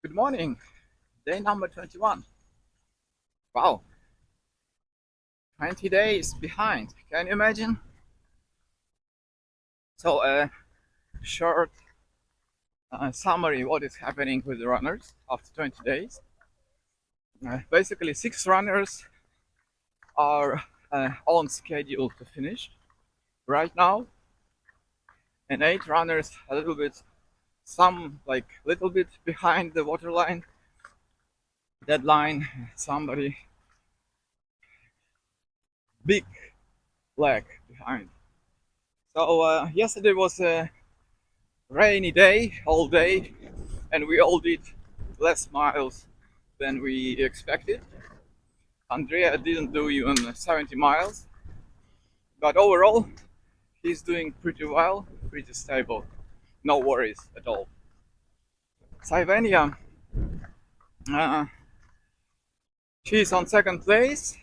Good morning, day number 21. Wow, 20 days behind. Can you imagine? So, a short summary what is happening with the runners after 20 days. Basically, 6 runners are on schedule to finish right now, and 8 runners a little bit, some like little bit behind the waterline deadline. Somebody big lag behind. So, yesterday was a rainy day, all day, and we all did less miles than we expected. Andrea didn't do even 70 miles, but overall, he's doing pretty well, pretty stable. No worries at all. Sylvania, uh, she's on second place,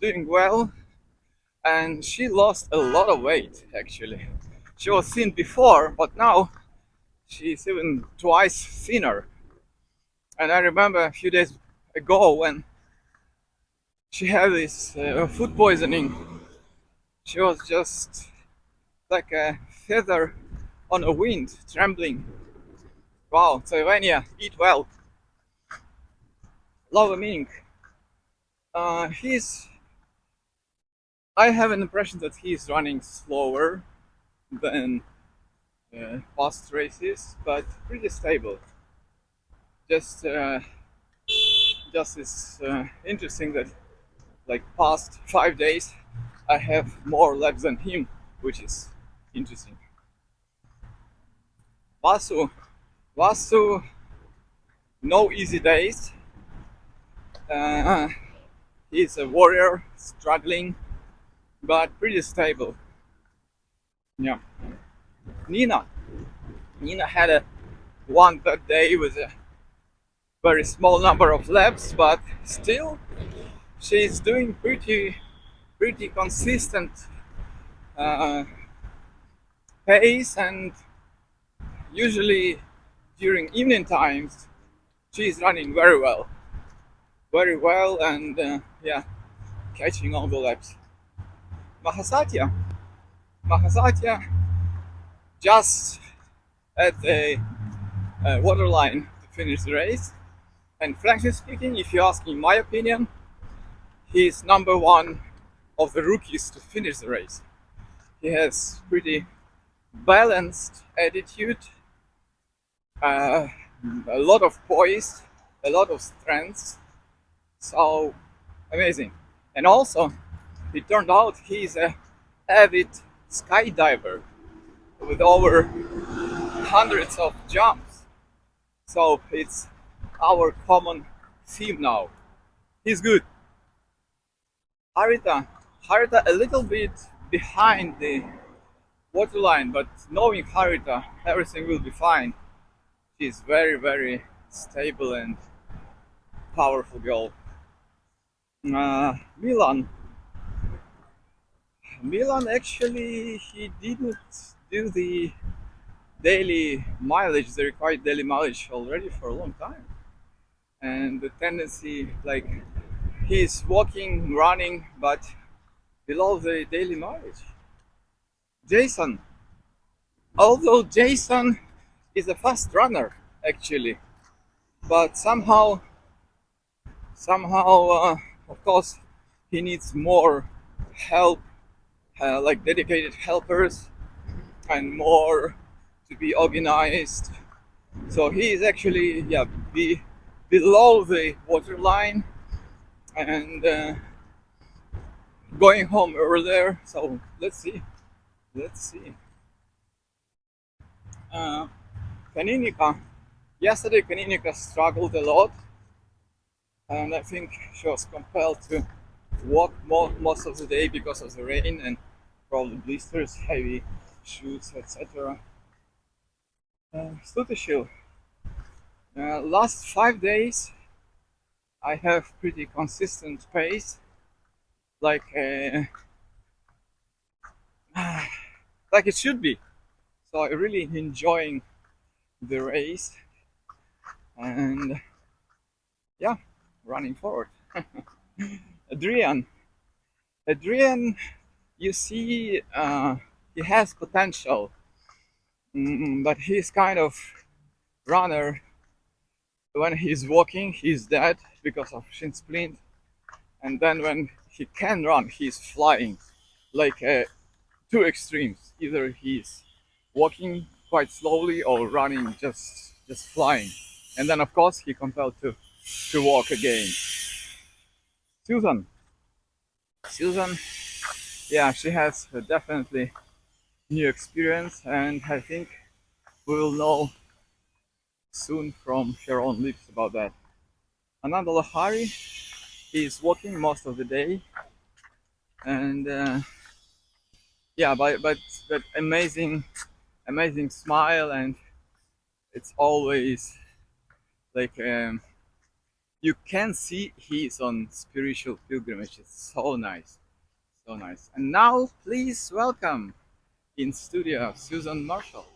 doing well, and she lost a lot of weight actually. She was thin before, but now she's even twice thinner. And I remember a few days ago when she had this food poisoning. She was just like a feather on a wind, trembling. Wow, Sylvania, eat well. Love Mink. He's. I have an impression that he's running slower than past races, but pretty stable. Just, uh, just is interesting that like past 5 days, I have more laps than him, which is interesting. Vasu, Vasu, no easy days. Uh, he's a warrior, struggling, but pretty stable. Yeah. Nina. Nina had a one bad day with a very small number of laps, but still she's doing pretty consistent uh, pace, and usually during evening times she's running very well, and yeah, catching all the laps. Mahasatya. Mahasatya just at the waterline to finish the race. And frankly speaking, if you ask me my opinion, he's number one of the rookies to finish the race. He has pretty balanced attitude, uh, a lot of poise, a lot of strength. So amazing. And also, it turned out he's a avid skydiver with over hundreds of jumps. So it's our common theme now. He's good. Harita, Harita a little bit behind the waterline, but knowing Harita, everything will be fine. She's very stable and powerful girl. Milan, Milan actually he didn't do the daily mileage, the required daily mileage already for a long time, and the tendency like he's walking, running, but below the daily mileage. Jason, although Jason is a fast runner actually, but somehow, of course, he needs more help, like dedicated helpers, and more to be organized. So he is actually, yeah, below the waterline, and going home earlier. So let's see. Uh, Kaninika. Yesterday, Kaninika struggled a lot, and I think she was compelled to walk most of the day because of the rain and probably blisters, heavy shoes, etc. Slutishil. Last 5 days, I have pretty consistent pace, like like it should be. So I really enjoying the race. and yeah, running forward. Adrian, Adrian, you see, he has potential, but he's kind of runner. When he's walking, he's dead because of shin splint, and then when he can run, he's flying, like two extremes. Either he's walking quite slowly or running just flying, and then of course he compelled to walk again. Susan, Susan, yeah, she has definitely new experience, and I think we will know soon from her own lips about that. Ananda Lahari is walking most of the day, and yeah, but that amazing smile, and it's always like you can see he's on spiritual pilgrimage. It's so nice, so nice. And now, please welcome in studio Susan Marshall.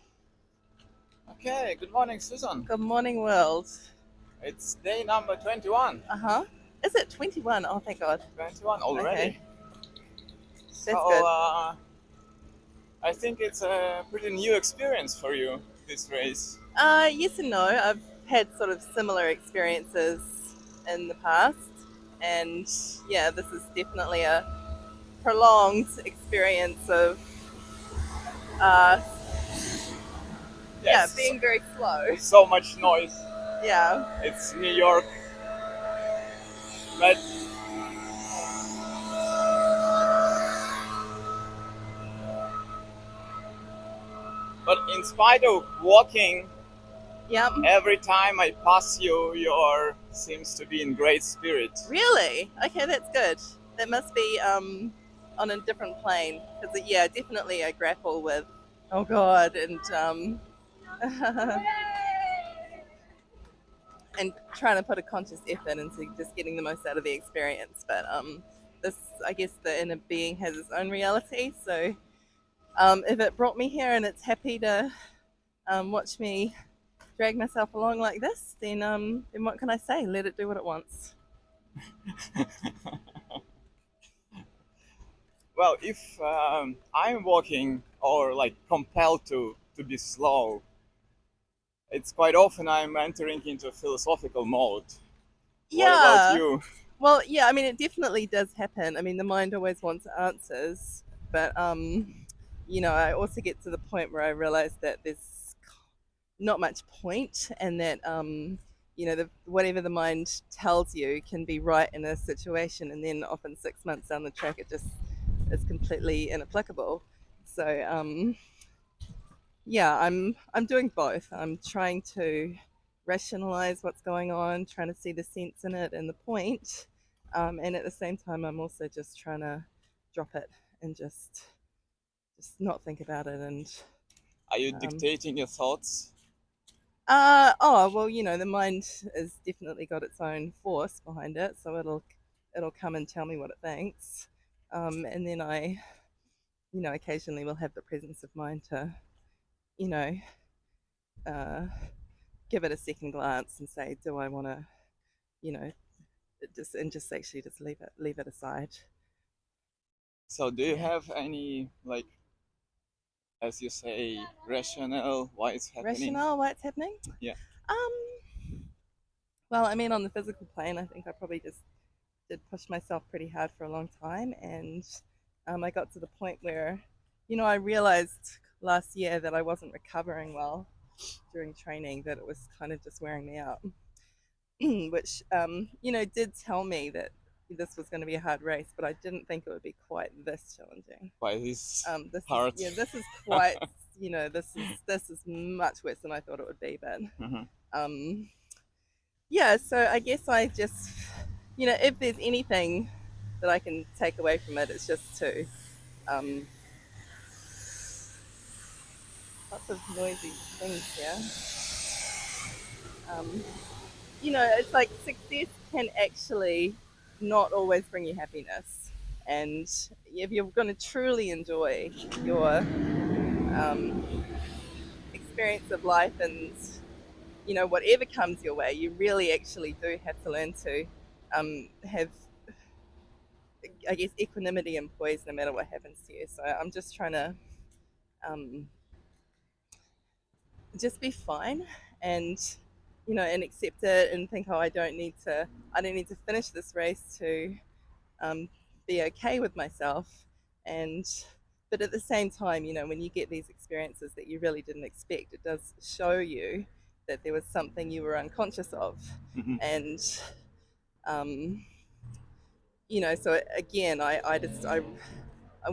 Okay, good morning, Susan. Good morning, world. It's day number 21. Uh-huh. Is it 21? Oh, thank God. 21 already. Okay. So That's good. I think it's a pretty new experience for you, this race. Yes and no. I've had sort of similar experiences in the past. And yeah, this is definitely a prolonged experience of, uh, yeah, Yes, being very slow. so much noise. Yeah. It's New York, but in spite of walking, Yep. every time I pass you, your seems to be in great spirit. Really? Okay, that's good. That must be on a different plane. Because, yeah, definitely I grapple with, oh God, and and trying to put a conscious effort into just getting the most out of the experience. But this, I guess, the inner being has its own reality. So if it brought me here and it's happy to watch me drag myself along like this, then what can I say? Let it do what it wants. Well, if I'm walking or like compelled to be slow, it's quite often I'm entering into a philosophical mode. What about Yeah. you? Well, yeah. I mean, it definitely does happen. I mean, the mind always wants answers, but I also get to the point where I realize that there's not much point, and that whatever the mind tells you can be right in a situation, and then often 6 months down the track it just is completely inapplicable. So yeah, I'm doing both. I'm trying to rationalize what's going on, trying to see the sense in it and the point, and at the same time I'm also just trying to drop it and just not think about it. And Are you um, dictating your thoughts? oh well, the mind has definitely got its own force behind it, so it'll come and tell me what it thinks, and then I, occasionally will have the presence of mind to, you know, uh, give it a second glance and say, do I want to, you know, just actually just leave it aside. So, do you Yeah. have any, like, as you say, rationale why it's happening? Rationale why it's happening? Yeah. Um, well, I mean, on the physical plane, I think I probably just did push myself pretty hard for a long time, and I got to the point where, I realized last year that I wasn't recovering well during training, that it was kind of just wearing me out. Which did tell me that this was going to be a hard race, but I didn't think it would be quite this challenging. Why this This is part? yeah, this is quite this is much worse than I thought it would be, but Mhm. um, yeah. So I guess I just if there's anything that I can take away from it, it's just to um, lots of noisy things here. Um, it's like success can actually not always bring you happiness. And if you're going to truly enjoy your experience of life and whatever comes your way, you really actually do have to learn to have, I guess, equanimity and poise no matter what happens to you. So I'm just trying to um, just be fine, and and accept it, and think, oh, I don't need to finish this race to um, be okay with myself. And but at the same time, when you get these experiences that you really didn't expect, it does show you that there was something you were unconscious of. Mhm. And um, so again,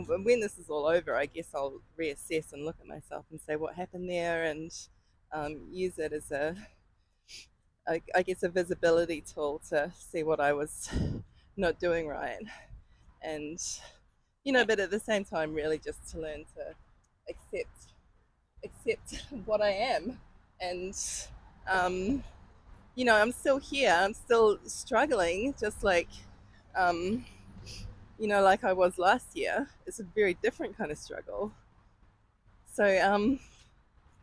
when this is all over, I guess I'll reassess and look at myself and say what happened there, and use it as I guess, a visibility tool to see what I was not doing right. And but at the same time, really just to learn to accept what I am. And um, I'm still here. I'm still struggling, just um, like I was last year. It's a very different kind of struggle. So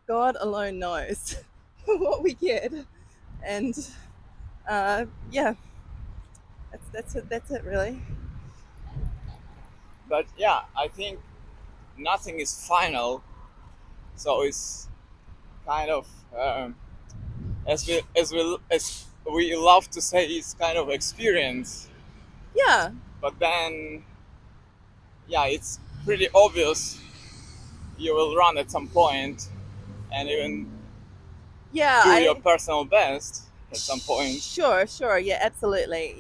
God alone knows what we get. And yeah, that's it really. But yeah, I think nothing is final, so it's kind of as we love to say, it's kind of experience. Yeah, But then, yeah, it's pretty obvious you will run at some point, and even yeah. do your I personal best at some point. Sure, yeah, absolutely.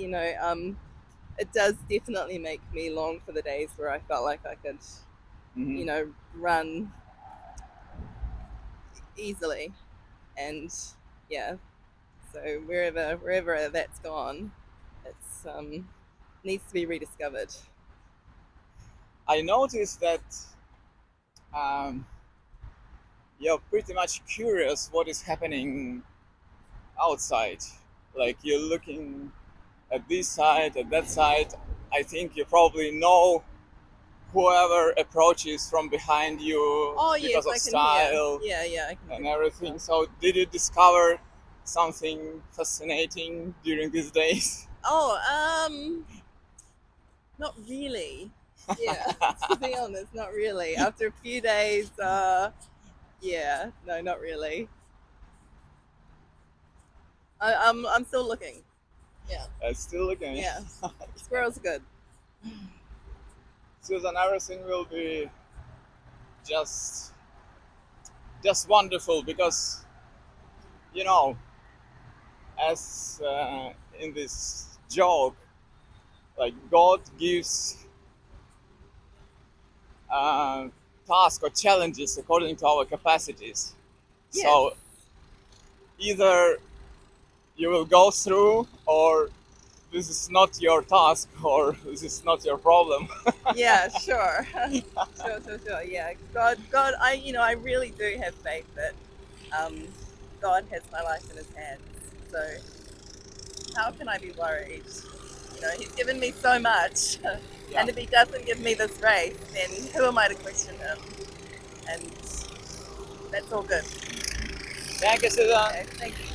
It does definitely make me long for the days where I felt like I could, Hmm. run easily. And yeah, so wherever that's gone, it's needs to be rediscovered. I noticed that um, you're pretty much curious what is happening outside. Like, you're looking at this side, at that side. I think you probably know whoever approaches from behind you Oh yes, because of I can hear. style Yeah, I can and hear everything. stuff. So, did you discover something fascinating during these days? Oh, not really. Yeah, to be honest, not really. After a few days, yeah, no, not really. I'm still looking. Yeah, Still looking. yeah. Squirrels are good. Susan, everything will be just just wonderful because, you know, as in this joke, like, God gives uh, tasks or challenges according to our capacities. Yes. So either you will go through, or this is not your task, or this is not your problem. Yeah, sure. Sure. Yeah. God, I really do have faith that um, God has my life in his hands. So how can I be worried? He's given me so much. Yeah. And if he doesn't give me this race, then who am I to question him? And that's all good. Thank you, Susan. Okay, thank you.